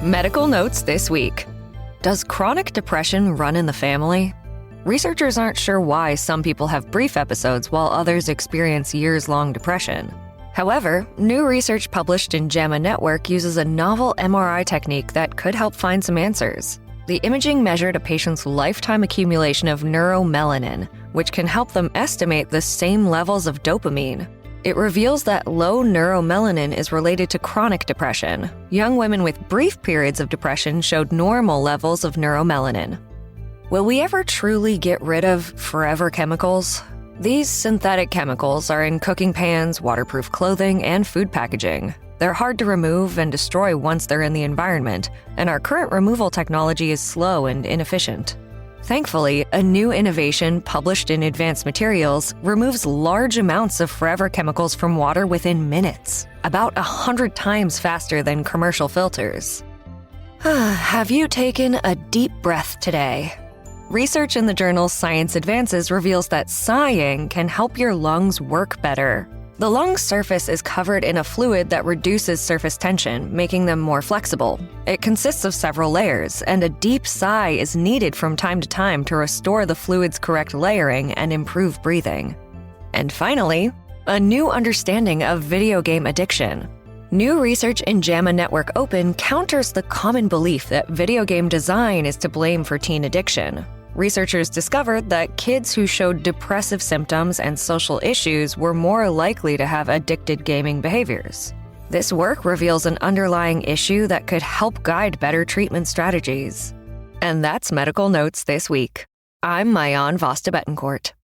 Medical notes this week. Does chronic depression run in the family? Researchers aren't sure why some people have brief episodes while others experience years-long depression. However, new research published in JAMA Network uses a novel MRI technique that could help find some answers. The imaging measured a patient's lifetime accumulation of neuromelanin, which can help them estimate the same levels of dopamine. It reveals that low neuromelanin is related to chronic depression. Young women with brief periods of depression showed normal levels of neuromelanin. Will we ever truly get rid of forever chemicals? These synthetic chemicals are in cooking pans, waterproof clothing, and food packaging. They're hard to remove and destroy once they're in the environment, and our current removal technology is slow and inefficient. Thankfully, a new innovation published in Advanced Materials removes large amounts of forever chemicals from water within minutes, about 100 times faster than commercial filters. Have you taken a deep breath today? Research in the journal Science Advances reveals that sighing can help your lungs work better. The lung surface is covered in a fluid that reduces surface tension, making them more flexible. It consists of several layers, and a deep sigh is needed from time to time to restore the fluid's correct layering and improve breathing. And finally, a new understanding of video game addiction. New research in JAMA Network Open counters the common belief that video game design is to blame for teen addiction. Researchers discovered that kids who showed depressive symptoms and social issues were more likely to have addicted gaming behaviors. This work reveals an underlying issue that could help guide better treatment strategies. And that's Medical Notes this week. I'm Mayan Vosta Betancourt.